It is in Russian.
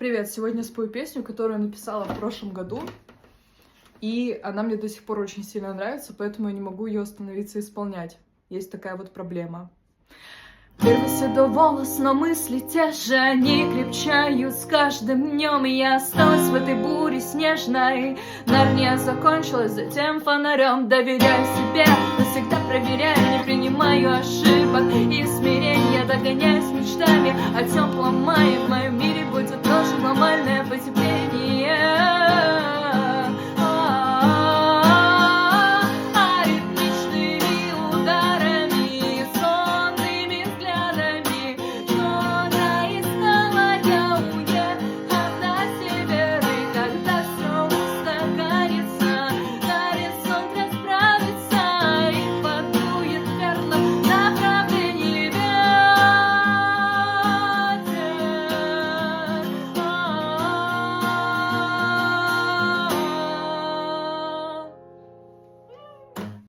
Привет, сегодня спою песню, которую я написала в прошлом году, и она мне до сих пор очень сильно нравится, поэтому я не могу ее остановиться исполнять. Есть такая вот проблема. Первый седой волос, но мысли те же, они крепчают с каждым днем. И я осталась в этой буре снежной. Нарния закончилась, затем фонарем. Доверяю себе, но всегда проверяю, не принимаю ошибок и смирения. Догоняюсь мечтами о теплом мае. В моем мире будет тоже глобальное потепление.